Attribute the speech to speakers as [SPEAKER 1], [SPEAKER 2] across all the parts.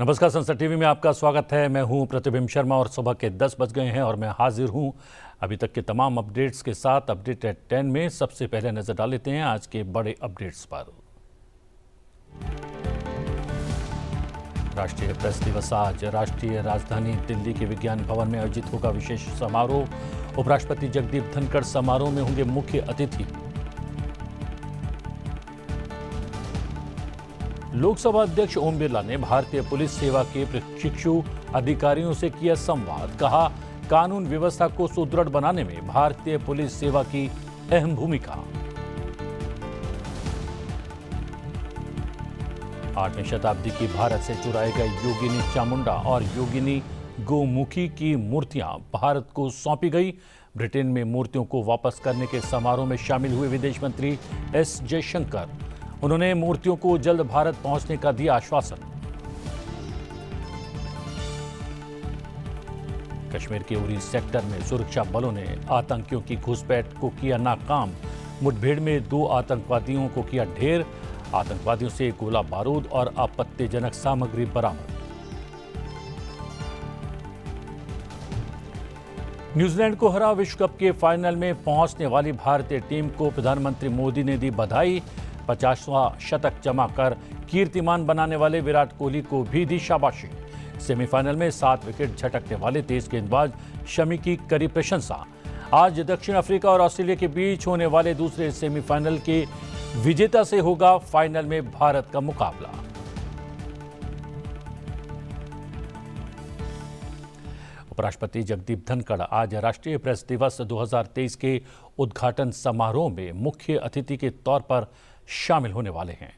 [SPEAKER 1] नमस्कार, संसद टीवी में आपका स्वागत है। मैं हूं प्रतिबिंब शर्मा और सुबह के 10 बज गए हैं और मैं हाजिर हूं अभी तक के तमाम अपडेट्स के साथ। अपडेट एट 10 में सबसे पहले नजर डाल लेते हैं आज के बड़े अपडेट्स पर। राष्ट्रीय प्रेस दिवस आज राष्ट्रीय राजधानी दिल्ली के विज्ञान भवन में आयोजित होगा विशेष समारोह। उपराष्ट्रपति जगदीप धनखड़ समारोह में होंगे मुख्य अतिथि। लोकसभा अध्यक्ष ओम बिरला ने भारतीय पुलिस सेवा के प्रशिक्षु अधिकारियों से किया संवाद। कहा, कानून व्यवस्था को सुदृढ़ बनाने में भारतीय पुलिस सेवा की अहम भूमिका। 8वीं शताब्दी की भारत से चुराए गए योगिनी चामुंडा और योगिनी गोमुखी की मूर्तियां भारत को सौंपी गई। ब्रिटेन में मूर्तियों को वापस करने के समारोह में शामिल हुए विदेश मंत्री एस जयशंकर। उन्होंने मूर्तियों को जल्द भारत पहुंचने का दिया आश्वासन। कश्मीर के उरी सेक्टर में सुरक्षा बलों ने आतंकियों की घुसपैठ को किया नाकाम। मुठभेड़ में 2 आतंकवादियों को किया ढेर। आतंकवादियों से गोला बारूद और आपत्तिजनक सामग्री बरामद। न्यूजीलैंड को हरा विश्व कप के फाइनल में पहुंचने वाली भारतीय टीम को प्रधानमंत्री मोदी ने दी बधाई। 50वां शतक जमा कर कीर्तिमान बनाने वाले विराट कोहली को भी दी शाबाशी। सेमीफाइनल में 7 विकेट झटकने वाले तेज गेंदबाज शमी की करी प्रशंसा। आज दक्षिण अफ्रीका और ऑस्ट्रेलिया के बीच होने वाले दूसरे सेमीफाइनल के विजेता से होगा फाइनल में भारत का मुकाबला। उपराष्ट्रपति जगदीप धनखड़ आज राष्ट्रीय प्रेस दिवस 2023 के उद्घाटन समारोह में मुख्य अतिथि के तौर पर शामिल होने वाले हैं।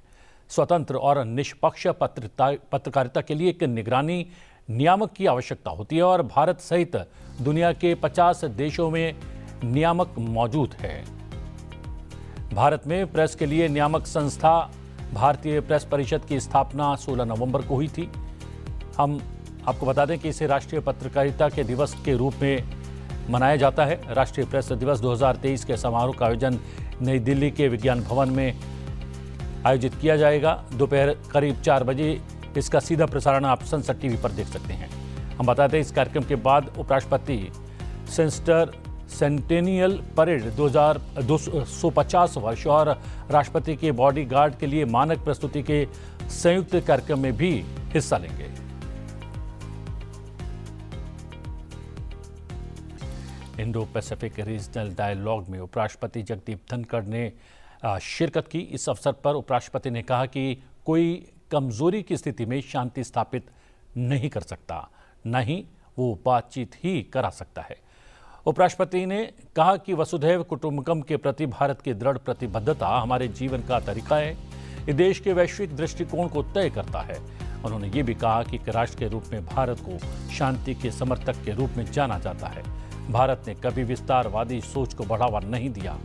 [SPEAKER 1] स्वतंत्र और निष्पक्ष पत्रकारिता के लिए एक निगरानी नियामक की आवश्यकता होती है और भारत सहित दुनिया के 50 देशों में नियामक मौजूद है। भारत में प्रेस के लिए नियामक संस्था भारतीय प्रेस परिषद की स्थापना 16 नवंबर को हुई थी। हम आपको बता दें कि इसे राष्ट्रीय पत्रकारिता के दिवस के रूप में मनाया जाता है। राष्ट्रीय प्रेस दिवस 2023 के समारोह का आयोजन नई दिल्ली के विज्ञान भवन में आयोजित किया जाएगा। दोपहर करीब 4 बजे इसका सीधा प्रसारण आप संसद टीवी पर देख सकते हैं। हम बताते हैं इस कार्यक्रम के बाद उपराष्ट्रपति सेंटेनियल परेड 250 वर्ष और राष्ट्रपति के बॉडीगार्ड के लिए मानक प्रस्तुति के संयुक्त कार्यक्रम में भी हिस्सा लेंगे। इंडो पैसिफिक रीजनल डायलॉग में उपराष्ट्रपति जगदीप धनखड़ ने शिरकत की। इस अवसर पर उपराष्ट्रपति ने कहा कि कोई कमजोरी की स्थिति में शांति स्थापित नहीं कर सकता, न ही वो बातचीत ही करा सकता है। उपराष्ट्रपति ने कहा कि वसुधैव कुटुंबकम के प्रति भारत की दृढ़ प्रतिबद्धता हमारे जीवन का तरीका है। ये देश के वैश्विक दृष्टिकोण को तय करता है। उन्होंने ये भी कहा कि राष्ट्र के रूप में भारत को शांति के समर्थक के रूप में जाना जाता है। भारत ने कभी विस्तारवादी सोच को बढ़ावा नहीं दिया।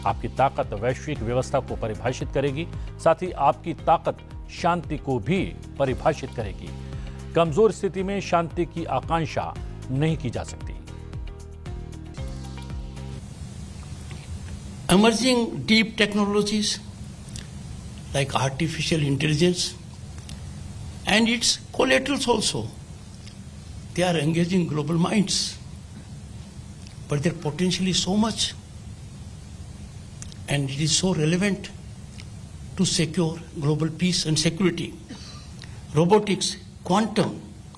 [SPEAKER 1] आपकी ताकत वैश्विक व्यवस्था को परिभाषित करेगी, साथ ही आपकी ताकत शांति को भी परिभाषित करेगी। कमजोर स्थिति में शांति की आकांक्षा नहीं की जा सकती।
[SPEAKER 2] Emerging deep technologies like artificial intelligence and its collaterals also, they are engaging global minds, but their potential is so much and it is so relevant to secure global peace and security. Robotics, quantum,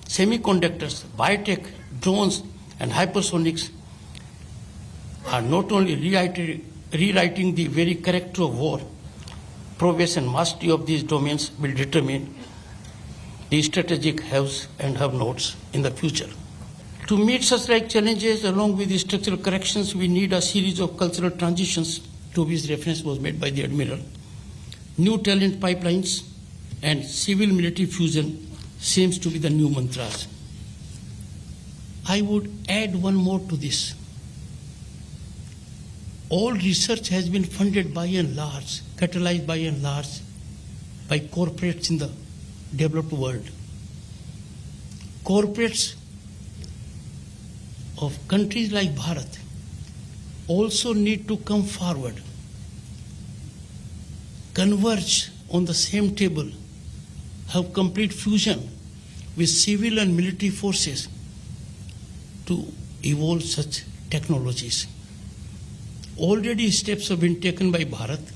[SPEAKER 2] semiconductors, biotech, drones and hypersonics are not only rewriting the very character of war. Progress and mastery of these domains will determine the strategic haves and have-nots in the future. To meet such like challenges, along with the structural corrections, we need a series of cultural transitions to which reference was made by the Admiral. New talent pipelines and civil-military fusion seems to be the new mantras. I would add one more to this. All research has been funded by and large, catalyzed by and large, by corporates in the developed world. Corporates of countries like Bharat also need to come forward, converge on the same table, have complete fusion with civil and military forces to evolve such technologies. Already steps have been taken by Bharat,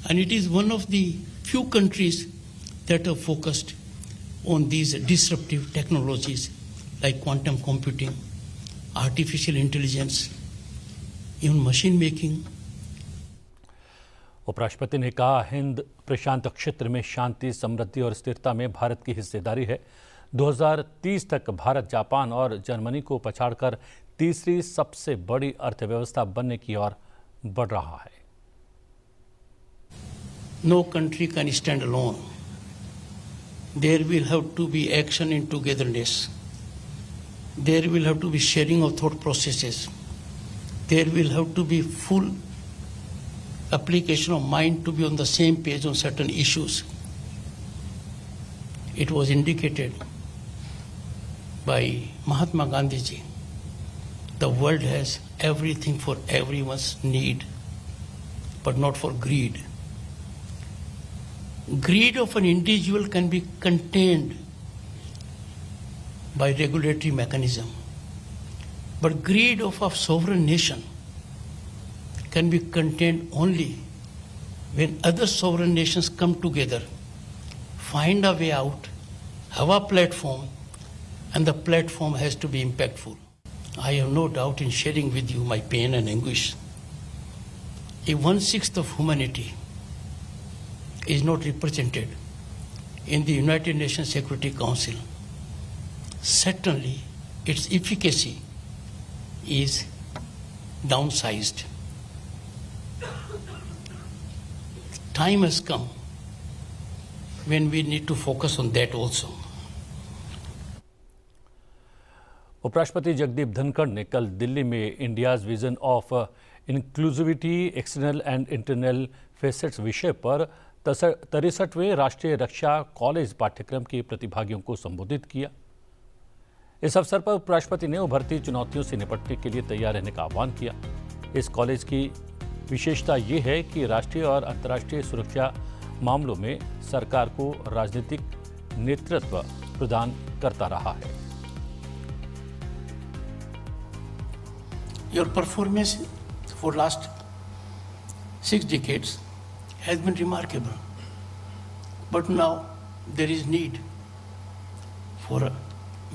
[SPEAKER 2] and it is one of the few countries that have focused on these disruptive technologies like quantum computing, artificial intelligence, even machine making.
[SPEAKER 1] उपराष्ट्रपति ने कहा, हिंद प्रशांत क्षेत्र में शांति, समृद्धि और स्थिरता में भारत की हिस्सेदारी है। 2030 तक भारत जापान और जर्मनी को पछाड़कर तीसरी सबसे बड़ी अर्थव्यवस्था बनने की ओर बढ़ रहा है।
[SPEAKER 2] No country can stand alone. There will have to be action in togetherness. There will have to be sharing of thought processes. There will have to be full application of mind to be on the same page on certain issues. It was indicated by Mahatma Gandhi ji. The world has everything for everyone's need, but not for greed. Greed of an individual can be contained by regulatory mechanism, but greed of a sovereign nation can be contained only when other sovereign nations come together, find a way out, have a platform, and the platform has to be impactful. I have no doubt in sharing with you my pain and anguish. If 1/6 of humanity is not represented in the United Nations Security Council, certainly its efficacy is downsized. Time has come when we need to focus on that also.
[SPEAKER 1] उपराष्ट्रपति जगदीप धनखड़ ने कल दिल्ली में India's vision of inclusivity external and internal facets विषय पर 63वें राष्ट्रीय रक्षा college पाठ्यक्रम के प्रतिभागियों को संबोधित किया। इस अवसर पर उपराष्ट्रपति ने उभरती चुनौतियों से निपटने के लिए तैयार रहने का आह्वान किया। इस कॉलेज की विशेषता ये है कि राष्ट्रीय और अंतर्राष्ट्रीय सुरक्षा मामलों में सरकार को राजनीतिक नेतृत्व प्रदान करता रहा है।
[SPEAKER 2] Your performance for last 6 decades has been remarkable, but now there is need for a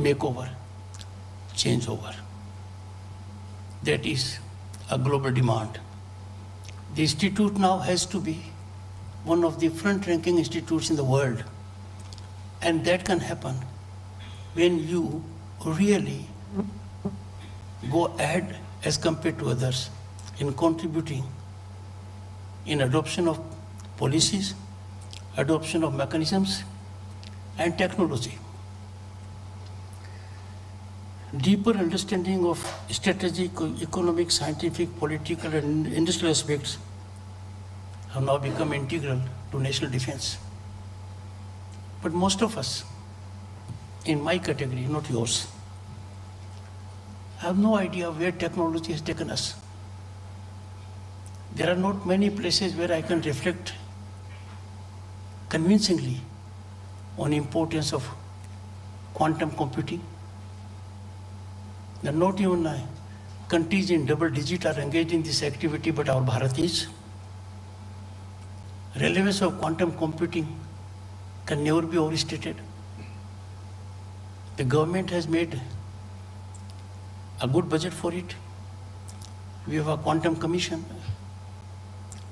[SPEAKER 2] makeover, changeover. That is a global demand. The institute now has to be one of the front-ranking institutes in the world, and that can happen when you really go ahead as compared to others in contributing in adoption of policies, adoption of mechanisms, and technology. Deeper understanding of strategic, economic, scientific, political, and industrial aspects have now become integral to national defense. But most of us, in my category, not yours, have no idea where technology has taken us. There are not many places where I can reflect convincingly on the importance of quantum computing. There are not even countries in double digit are engaged in this activity, but our Bharat is. Relevance of quantum computing can never be overstated. The government has made a good budget for it. We have a quantum commission.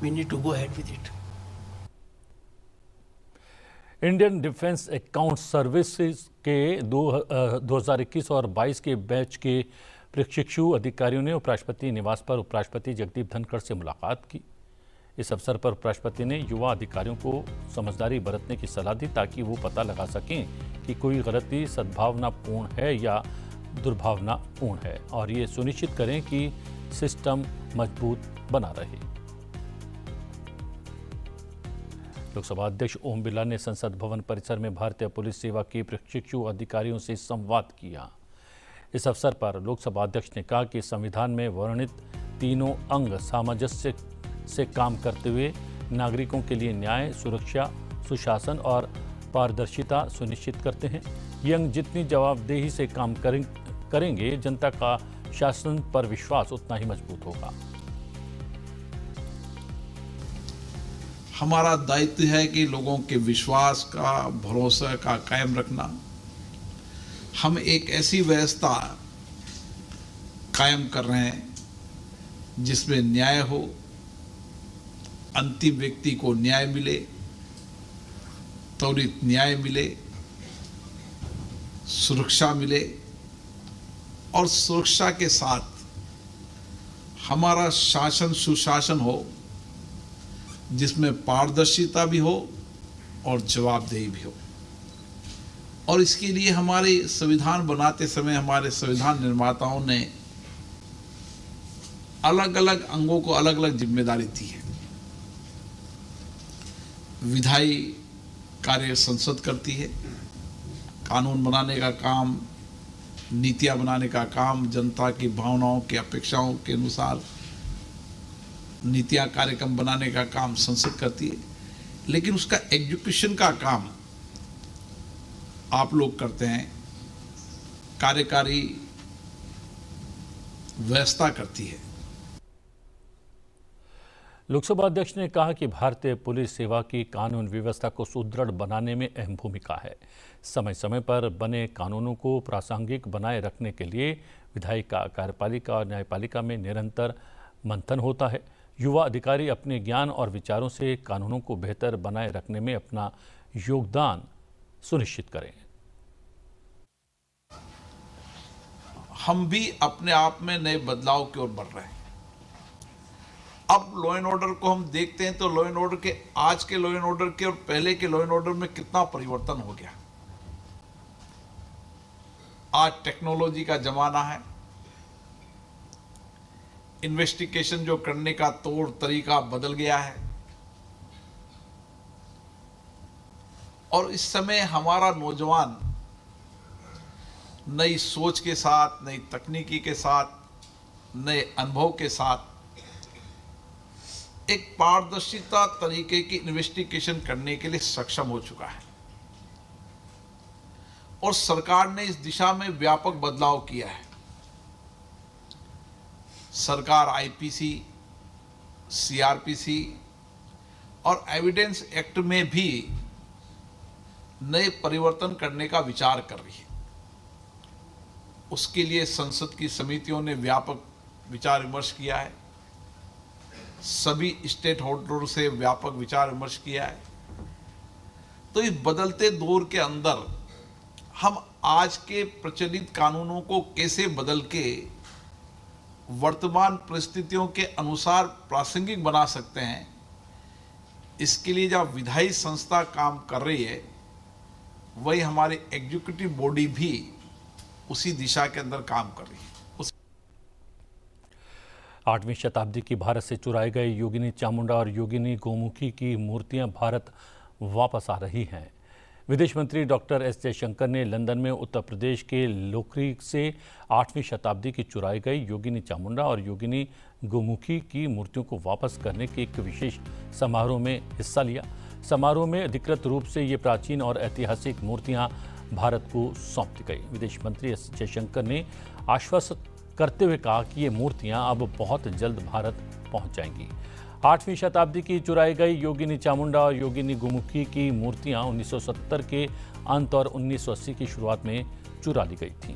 [SPEAKER 2] We need to go ahead with it.
[SPEAKER 1] Indian defence account services के 2021 और 22 के batch के प्रशिक्षु अधिकारियों ने उपराष्ट्रपति निवास पर उपराष्ट्रपति जगदीप धनखड़ से मुलाकात की। इस अवसर पर उपराष्ट्रपति ने युवा अधिकारियों को समझदारी बरतने की सलाह दी ताकि वो पता लगा सकें कि कोई गलती सद्भावनापूर्ण है या दुर्भावनापूर्ण है और ये सुनिश्चित करें कि सिस्टम मजबूत बना रहे। लोकसभा अध्यक्ष ओम बिरला ने संसद भवन परिसर में भारतीय पुलिस सेवा के प्रशिक्षु अधिकारियों से संवाद किया। इस अवसर पर लोकसभा अध्यक्ष ने कहा कि संविधान में वर्णित तीनों अंग सामंजस्य से काम करते हुए नागरिकों के लिए न्याय, सुरक्षा, सुशासन और पारदर्शिता सुनिश्चित करते हैं। यंग जितनी जवाबदेही से काम करेंगे, जनता का शासन पर विश्वास उतना ही मजबूत होगा।
[SPEAKER 3] हमारा दायित्व है कि लोगों के विश्वास का, भरोसा का कायम रखना। हम एक ऐसी व्यवस्था कायम कर रहे हैं जिसमें न्याय हो, अंतिम व्यक्ति को न्याय मिले, त्वरित न्याय मिले, सुरक्षा मिले और सुरक्षा के साथ हमारा शासन सुशासन हो जिसमें पारदर्शिता भी हो और जवाबदेही भी हो। और इसके लिए हमारे संविधान बनाते समय हमारे संविधान निर्माताओं ने अलग अलग अंगों को अलग अलग जिम्मेदारी दी है। विधायी कार्य संसद करती है, कानून बनाने का काम, नीतियां बनाने का काम, जनता की भावनाओं की अपेक्षाओं के अनुसार नीतियां कार्यक्रम बनाने का काम संसद करती है, लेकिन उसका एग्जीक्यूशन का काम आप लोग करते हैं, कार्यकारी व्यवस्था करती है।
[SPEAKER 1] लोकसभा अध्यक्ष ने कहा कि भारतीय पुलिस सेवा की कानून व्यवस्था को सुदृढ़ बनाने में अहम भूमिका है। समय समय पर बने कानूनों को प्रासंगिक बनाए रखने के लिए विधायिका, कार्यपालिका और न्यायपालिका में निरंतर मंथन होता है। युवा अधिकारी अपने ज्ञान और विचारों से कानूनों को बेहतर बनाए रखने में अपना योगदान सुनिश्चित करें।
[SPEAKER 3] हम भी अपने आप में नए बदलाव की ओर बढ़ रहे हैं। अब लॉ एंड ऑर्डर को हम देखते हैं तो लॉ एंड ऑर्डर के, आज के लॉ एंड ऑर्डर के और पहले के लॉ एंड ऑर्डर में कितना परिवर्तन हो गया। आज टेक्नोलॉजी का जमाना है, इन्वेस्टिगेशन जो करने का तौर तरीका बदल गया है और इस समय हमारा नौजवान नई सोच के साथ, नई तकनीकी के साथ, नए अनुभव के साथ एक पारदर्शिता तरीके की इन्वेस्टिगेशन करने के लिए सक्षम हो चुका है और सरकार ने इस दिशा में व्यापक बदलाव किया है। सरकार आईपीसी, सीआरपीसी और एविडेंस एक्ट में भी नए परिवर्तन करने का विचार कर रही है। उसके लिए संसद की समितियों ने व्यापक विचार विमर्श किया है, सभी स्टेट होल्डरों से व्यापक विचार विमर्श किया है। तो इस बदलते दौर के अंदर हम आज के प्रचलित कानूनों को कैसे बदल के वर्तमान परिस्थितियों के अनुसार प्रासंगिक बना सकते हैं, इसके लिए जब विधायी संस्था काम कर रही है, वही हमारी एग्जीक्यूटिव बॉडी भी उसी दिशा के अंदर काम कर रही है।
[SPEAKER 1] 8वीं शताब्दी की भारत से चुराए गए योगिनी चामुंडा और योगिनी गोमुखी की मूर्तियां भारत वापस आ रही हैं। विदेश मंत्री डॉक्टर एस जयशंकर ने लंदन में उत्तर प्रदेश के लोकरी से 8वीं शताब्दी की चुराई गई योगिनी चामुंडा और योगिनी गोमुखी की मूर्तियों को वापस करने के एक विशेष समारोह में हिस्सा लिया। समारोह में अधिकृत रूप से ये प्राचीन और ऐतिहासिक मूर्तियां भारत को सौंप दी गई। विदेश मंत्री एस जयशंकर ने आश्वस्त करते हुए कहा कि ये मूर्तियां अब बहुत जल्द भारत पहुंच जाएंगी। 8वीं शताब्दी की चुराई गई योगिनी चामुंडा और योगिनी गोमुखी की मूर्तियां 1970 के अंत और 1980 की शुरुआत में चुरा ली गई थीं।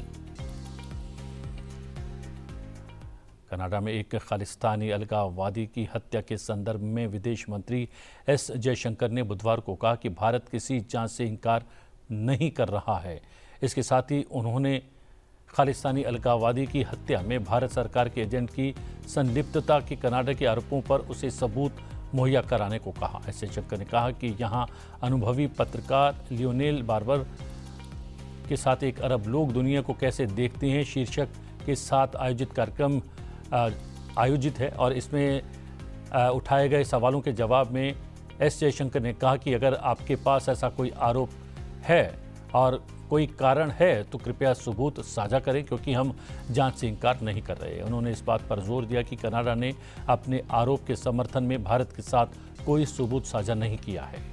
[SPEAKER 1] कनाडा में एक खालिस्तानी अलगाववादी की हत्या के संदर्भ में विदेश मंत्री एस जयशंकर ने बुधवार को कहा कि भारत किसी जांच से इनकार नहीं कर रहा है। इसके साथ ही उन्होंने खालिस्तानी अलगाववादी की हत्या में भारत सरकार के एजेंट की संलिप्तता के कनाडा के आरोपों पर उसे सबूत मुहैया कराने को कहा। एस जयशंकर ने कहा कि यहाँ अनुभवी पत्रकार लियोनेल बार्बर के साथ एक अरब लोग दुनिया को कैसे देखते हैं शीर्षक के साथ आयोजित कार्यक्रम आयोजित है और इसमें उठाए गए सवालों के जवाब में एस जयशंकर ने कहा कि अगर आपके पास ऐसा कोई आरोप है और कोई कारण है तो कृपया सबूत साझा करें, क्योंकि हम जांच से इनकार नहीं कर रहे। उन्होंने इस बात पर जोर दिया कि कनाडा ने अपने आरोप के समर्थन में भारत के साथ कोई सबूत साझा नहीं किया है।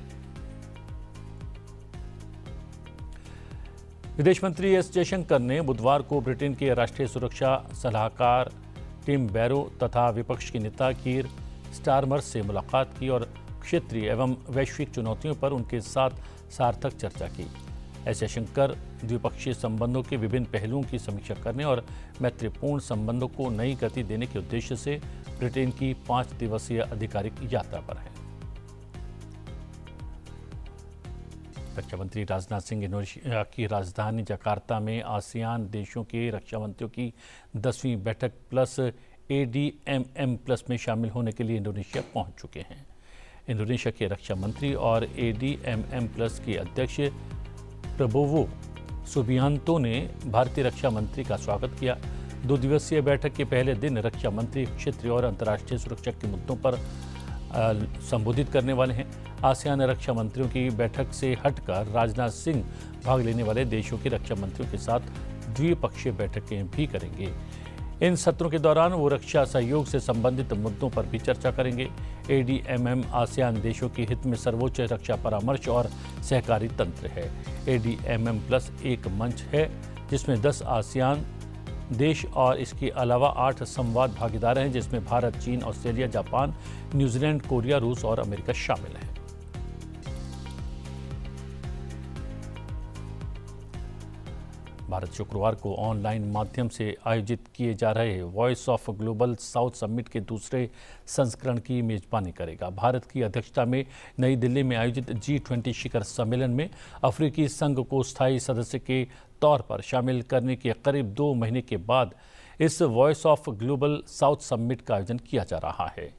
[SPEAKER 1] विदेश मंत्री एस जयशंकर ने बुधवार को ब्रिटेन के राष्ट्रीय सुरक्षा सलाहकार टिम बैरो तथा विपक्ष के नेता कीर स्टारमर से मुलाकात की और क्षेत्रीय एवं वैश्विक चुनौतियों पर उनके साथ सार्थक चर्चा की। एस जयशंकर द्विपक्षीय संबंधों के विभिन्न पहलुओं की समीक्षा करने और मैत्रीपूर्ण संबंधों को नई गति देने के उद्देश्य से ब्रिटेन की 5 दिवसीय आधिकारिक यात्रा पर हैं। रक्षा मंत्री राजनाथ सिंह इंडोनेशिया की राजधानी जकार्ता में आसियान देशों के रक्षा मंत्रियों की 10वीं बैठक प्लस ADMM प्लस में शामिल होने के लिए इंडोनेशिया पहुंच चुके हैं। इंडोनेशिया के रक्षा मंत्री और ADMM प्लस के अध्यक्ष प्रबोवो सुबियांतो ने भारतीय रक्षा मंत्री का स्वागत किया। 2 दिवसीय बैठक के पहले दिन रक्षा मंत्री क्षेत्रीय और अंतर्राष्ट्रीय सुरक्षा के मुद्दों पर संबोधित करने वाले हैं। आसियान रक्षा मंत्रियों की बैठक से हटकर राजनाथ सिंह भाग लेने वाले देशों के रक्षा मंत्रियों के साथ द्विपक्षीय बैठकें भी करेंगे। इन सत्रों के दौरान वो रक्षा सहयोग से संबंधित मुद्दों पर भी चर्चा करेंगे। ADMM आसियान देशों के हित में सर्वोच्च रक्षा परामर्श और सहकारी तंत्र है। ADMM प्लस एक मंच है जिसमें 10 आसियान देश और इसके अलावा 8 संवाद भागीदार हैं, जिसमें भारत, चीन, ऑस्ट्रेलिया, जापान, न्यूजीलैंड, कोरिया, रूस और अमेरिका शामिल हैं। भारत शुक्रवार को ऑनलाइन माध्यम से आयोजित किए जा रहे voice of global south summit के दूसरे संस्करण की मेजबानी करेगा। भारत की अध्यक्षता में नई दिल्ली में आयोजित G20 शिखर सम्मेलन में अफ्रीकी संघ को स्थायी सदस्य के तौर पर शामिल करने के करीब 2 महीने के बाद इस voice of global south summit का आयोजन किया जा रहा है।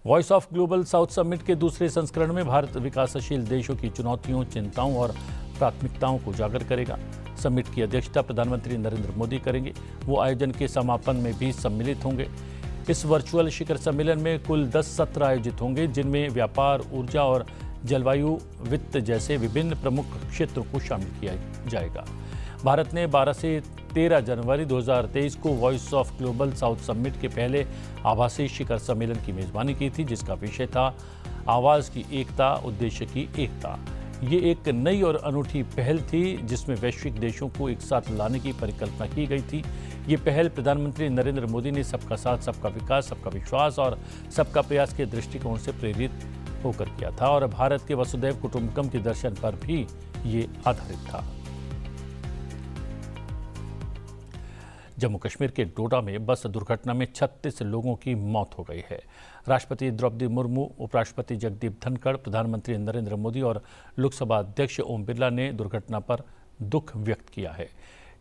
[SPEAKER 1] Voice of global south summit के दूसरे संस्करण में भारत विकासशील देशों की चुनौतियों, चिंताओं और प्राथमिकताओं को उजागर करेगा। समिट की अध्यक्षता प्रधानमंत्री नरेंद्र मोदी करेंगे। वो आयोजन के समापन में भी सम्मिलित होंगे। इस वर्चुअल शिखर सम्मेलन में कुल 10 सत्र आयोजित होंगे, जिनमें व्यापार, ऊर्जा और जलवायु, वित्त जैसे विभिन्न प्रमुख क्षेत्रों को शामिल किया जाएगा। भारत ने 12 से 13 जनवरी 2023 को voice of global south summit के पहले आभासी शिखर सम्मेलन की मेजबानी की थी, जिसका विषय था आवाज़ की एकता, उद्देश्य की एकता। ये एक नई और अनूठी पहल थी जिसमें वैश्विक देशों को एक साथ लाने की परिकल्पना की गई थी। ये पहल प्रधानमंत्री नरेंद्र मोदी ने सबका साथ, सबका विकास, सबका विश्वास और सबका प्रयास के दृष्टिकोण से प्रेरित होकर किया था और भारत के वसुधैव कुटुंबकम के दर्शन पर भी ये आधारित था। जम्मू कश्मीर के डोडा में बस दुर्घटना में 36 लोगों की मौत हो गई है। राष्ट्रपति द्रौपदी मुर्मू, उपराष्ट्रपति जगदीप धनखड़, प्रधानमंत्री नरेंद्र मोदी और लोकसभा अध्यक्ष ओम बिरला ने दुर्घटना पर दुख व्यक्त किया है।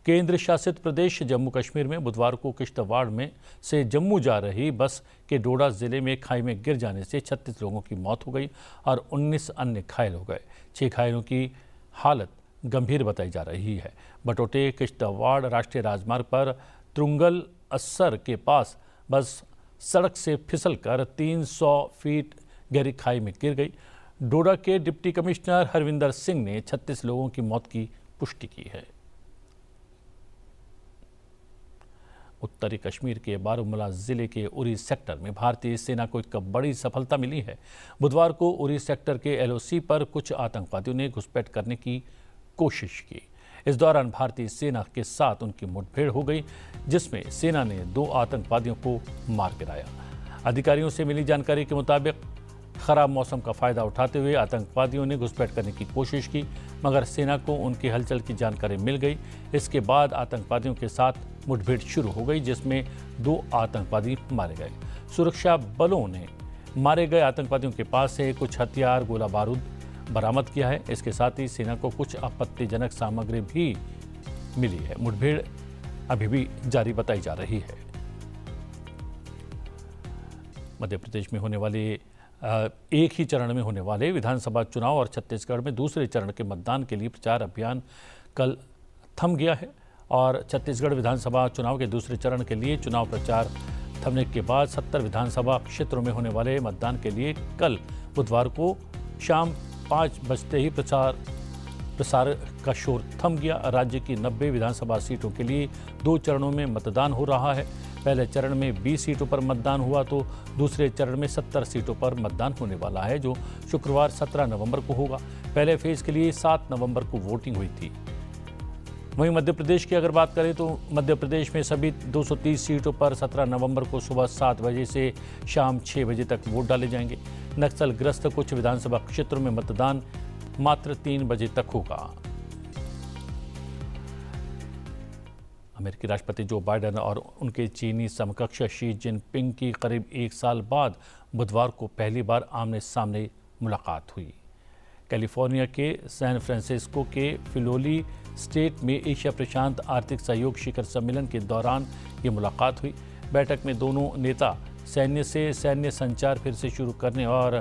[SPEAKER 1] केंद्र शासित प्रदेश जम्मू कश्मीर में बुधवार को किश्तवाड़ में से जम्मू जा रही बस के डोडा जिले में खाई में गिर जाने से 36 लोगों की मौत हो गई और 19 अन्य घायल हो गए। 6 घायलों की हालत गंभीर बताई जा रही है। बटोटे किश्तवाड़ राष्ट्रीय राजमार्ग पर तुंगल अस्सर के पास बस सड़क से फिसलकर 300 फीट गहरी खाई में गिर गई। डोडा के डिप्टी कमिश्नर हरविंदर सिंह ने 36 लोगों की मौत की पुष्टि की है। उत्तरी कश्मीर के बारामूला जिले के उरी सेक्टर में भारतीय सेना को एक बड़ी सफलता मिली है। बुधवार को उरी सेक्टर के LOC पर कुछ आतंकवादियों ने घुसपैठ करने की कोशिश की। इस दौरान भारतीय सेना के साथ उनकी मुठभेड़ हो गई, जिसमें सेना ने 2 आतंकवादियों को मार गिराया। अधिकारियों से मिली जानकारी के मुताबिक खराब मौसम का फायदा उठाते हुए आतंकवादियों ने घुसपैठ करने की कोशिश की, मगर सेना को उनकी हलचल की जानकारी मिल गई। इसके बाद आतंकवादियों के साथ मुठभेड़ शुरू हो गई, जिसमें 2 आतंकवादी मारे गए। सुरक्षा बलों ने मारे गए आतंकवादियों के पास से कुछ हथियार, गोला बारूद बरामद किया है। इसके साथ ही सेना को कुछ आपत्तिजनक सामग्री भी मिली है। मुठभेड़ अभी भी जारी बताई जा रही है। मध्य प्रदेश में होने वाले एक ही चरण में होने वाले विधानसभा चुनाव और छत्तीसगढ़ में दूसरे चरण के मतदान के लिए प्रचार अभियान कल थम गया है और छत्तीसगढ़ विधानसभा चुनाव के दूसरे चरण के लिए चुनाव प्रचार थमने के बाद 70 विधानसभा क्षेत्रों में होने वाले मतदान के लिए कल बुधवार को शाम 5 बजते ही प्रसार का शोर थम गया। राज्य की 90 विधानसभा सीटों के लिए 2 चरणों में मतदान हो रहा है। पहले चरण में 20 सीटों पर मतदान हुआ तो दूसरे चरण में 70 सीटों पर मतदान होने वाला है, जो शुक्रवार 17 नवंबर को होगा। पहले फेज के लिए 7 नवंबर को वोटिंग हुई थी। वहीं मध्य प्रदेश की अगर बात करें तो मध्य प्रदेश में सभी 230 सीटों पर 17 नवंबर को सुबह 7 बजे से शाम 6 बजे तक वोट डाले जाएंगे। नक्सल ग्रस्त कुछ विधानसभा क्षेत्रों में मतदान मात्र 3 बजे तक होगा। अमेरिकी राष्ट्रपति जो बाइडेन और उनके चीनी समकक्ष शी जिनपिंग की करीब 1 साल बाद बुधवार को पहली बार आमने सामने मुलाकात हुई। कैलिफोर्निया के सैन फ्रांसिस्को के फिलोली स्टेट में एशिया प्रशांत आर्थिक सहयोग शिखर सम्मेलन के दौरान ये मुलाकात हुई। बैठक में दोनों नेता सैन्य से सैन्य संचार फिर से शुरू करने और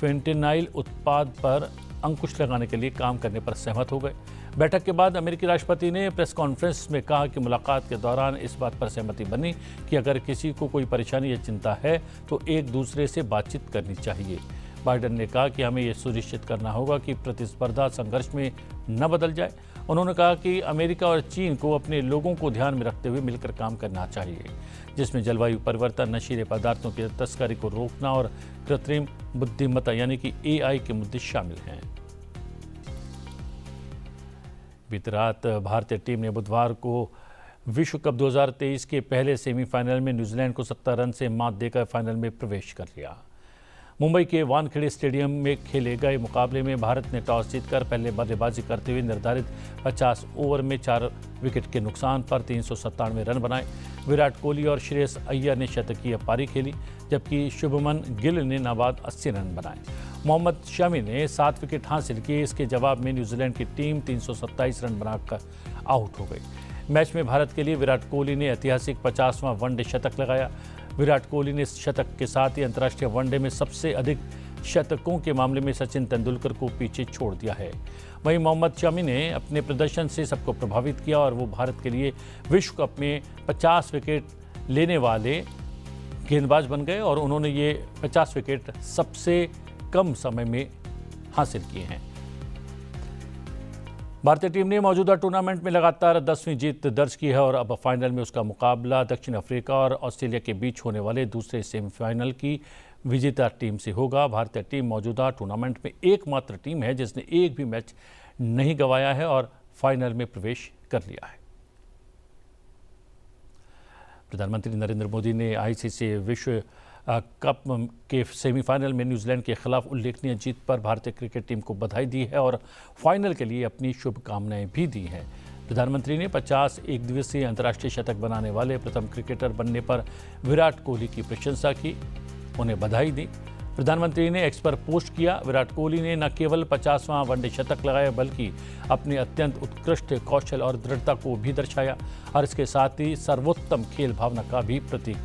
[SPEAKER 1] फेंटेनाइल उत्पाद पर अंकुश लगाने के लिए काम करने पर सहमत हो गए। बैठक के बाद अमेरिकी राष्ट्रपति ने प्रेस कॉन्फ्रेंस में कहा कि मुलाकात के दौरान इस बात पर सहमति बनी कि अगर किसी को कोई परेशानी या चिंता है तो एक दूसरे से बातचीत करनी चाहिए। बाइडेन ने कहा कि हमें यह सुनिश्चित करना होगा कि प्रतिस्पर्धा संघर्ष में न बदल जाए। उन्होंने कहा कि अमेरिका और चीन को अपने लोगों को ध्यान में रखते हुए मिलकर काम करना चाहिए, जिसमें जलवायु परिवर्तन, नशीले पदार्थों की तस्करी को रोकना और कृत्रिम बुद्धिमत्ता यानी कि AI के मुद्दे शामिल हैं। बीती रात भारतीय टीम ने बुधवार को विश्व कप 2023 के पहले सेमीफाइनल में न्यूजीलैंड को 70 रन से मात देकर फाइनल में प्रवेश कर लिया। मुंबई के वानखेड़े स्टेडियम में खेले गए मुकाबले में भारत ने टॉस जीतकर पहले बल्लेबाजी करते हुए निर्धारित 50 ओवर में 4 विकेट के नुकसान पर 397 रन बनाए। विराट कोहली और श्रेयस अय्यर ने शतकीय पारी खेली, जबकि शुभमन गिल ने नाबाद 80 रन बनाए। मोहम्मद शमी ने 7 विकेट हासिल किए। इसके जवाब में न्यूजीलैंड की टीम 327 रन बनाकर आउट हो गई। मैच में भारत के लिए विराट कोहली ने ऐतिहासिक 50वां वनडे शतक लगाया। विराट कोहली ने शतक के साथ ही अंतर्राष्ट्रीय वनडे में सबसे अधिक शतकों के मामले में सचिन तेंदुलकर को पीछे छोड़ दिया है। वहीं मोहम्मद शमी ने अपने प्रदर्शन से सबको प्रभावित किया और वो भारत के लिए विश्व कप में 50 विकेट लेने वाले गेंदबाज बन गए और उन्होंने ये 50 विकेट सबसे कम समय में हासिल किए हैं। भारतीय टीम ने मौजूदा टूर्नामेंट में लगातार 10वीं जीत दर्ज की है और अब फाइनल में उसका मुकाबला दक्षिण अफ्रीका और ऑस्ट्रेलिया के बीच होने वाले दूसरे सेमीफाइनल की विजेता टीम से होगा। भारतीय टीम मौजूदा टूर्नामेंट में एकमात्र टीम है जिसने एक भी मैच नहीं गंवाया है और फाइनल में प्रवेश कर लिया है। प्रधानमंत्री नरेंद्र मोदी ने ICC विश्व कप के सेमीफाइनल में न्यूजीलैंड के खिलाफ उल्लेखनीय जीत पर भारतीय क्रिकेट टीम को बधाई दी है और फाइनल के लिए अपनी शुभकामनाएं भी दी हैं। प्रधानमंत्री ने 50 एकदिवसीय अंतर्राष्ट्रीय शतक बनाने वाले प्रथम क्रिकेटर बनने पर विराट कोहली की प्रशंसा की, उन्हें बधाई दी। प्रधानमंत्री ने एक्स पर पोस्ट किया, विराट कोहली ने न केवल 50वां वनडे शतक लगाया बल्कि अपने अत्यंत उत्कृष्ट कौशल और दृढ़ता को भी दर्शाया और इसके साथ ही सर्वोत्तम खेल भावना का भी प्रतीक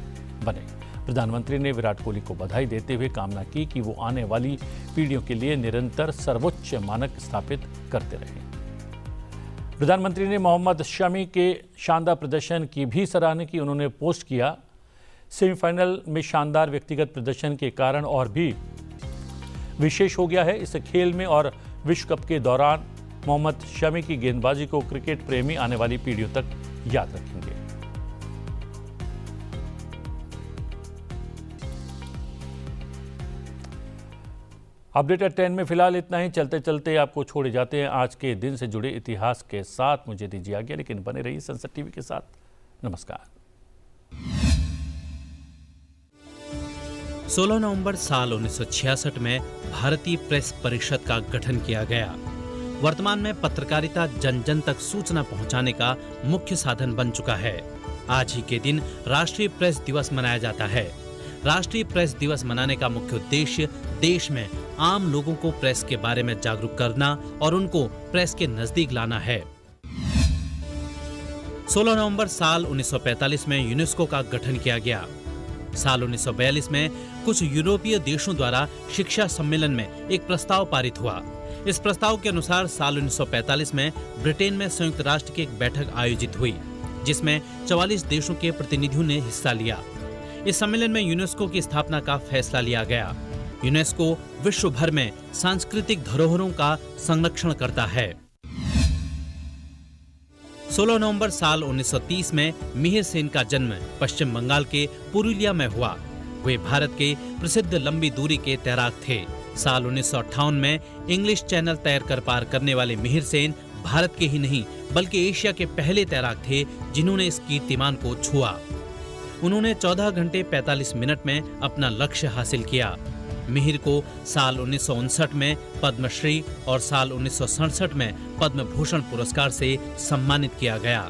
[SPEAKER 1] बने। प्रधानमंत्री ने विराट कोहली को बधाई देते हुए कामना की कि वो आने वाली पीढ़ियों के लिए निरंतर सर्वोच्च मानक स्थापित करते रहें। प्रधानमंत्री ने मोहम्मद शमी के शानदार प्रदर्शन की भी सराहना की। उन्होंने पोस्ट किया, सेमीफाइनल में शानदार व्यक्तिगत प्रदर्शन के कारण और भी विशेष हो गया है इस खेल में और विश्व कप के दौरान मोहम्मद शमी की गेंदबाजी को क्रिकेट प्रेमी आने वाली पीढ़ियों तक याद रखेंगे। अपडेट 10 में फिलहाल इतना ही। चलते चलते आपको छोड़े जाते हैं आज के दिन से जुड़े इतिहास के साथ। मुझे दीजिए आज्ञा, लेकिन बने रहिए संसद टीवी के साथ। नमस्कार।
[SPEAKER 4] 16 नवंबर साल 1966 में भारतीय प्रेस परिषद का गठन किया गया। वर्तमान में पत्रकारिता जन जन तक सूचना पहुंचाने का मुख्य साधन बन चुका है। आज ही के दिन राष्ट्रीय प्रेस दिवस मनाया जाता है। राष्ट्रीय प्रेस दिवस मनाने का मुख्य उद्देश्य देश में आम लोगों को प्रेस के बारे में जागरूक करना और उनको प्रेस के नजदीक लाना है। 16 नवंबर साल 1945 में यूनेस्को का गठन किया गया। साल 1942 में कुछ यूरोपीय देशों द्वारा शिक्षा सम्मेलन में एक प्रस्ताव पारित हुआ। इस प्रस्ताव के अनुसार साल 1945 में ब्रिटेन में संयुक्त राष्ट्र की एक बैठक आयोजित हुई, जिसमें 44 देशों के प्रतिनिधियों ने हिस्सा लिया। इस सम्मेलन में यूनेस्को की स्थापना का फैसला लिया गया। यूनेस्को विश्व भर में सांस्कृतिक धरोहरों का संरक्षण करता है। 16 नवंबर साल 1930 में मिहिर सेन का जन्म पश्चिम बंगाल के पुरुलिया में हुआ। वे भारत के प्रसिद्ध लंबी दूरी के तैराक थे। साल 1958 में इंग्लिश चैनल तैर कर पार करने वाले मिहिर सेन भारत के ही नहीं बल्कि एशिया के पहले तैराक थे जिन्होंने इस कीर्तिमान को छुआ। उन्होंने 14 घंटे 45 मिनट में अपना लक्ष्य हासिल किया। मिहिर को साल 1959 में पद्मश्री और साल 1967 में पद्म भूषण पुरस्कार से सम्मानित किया गया।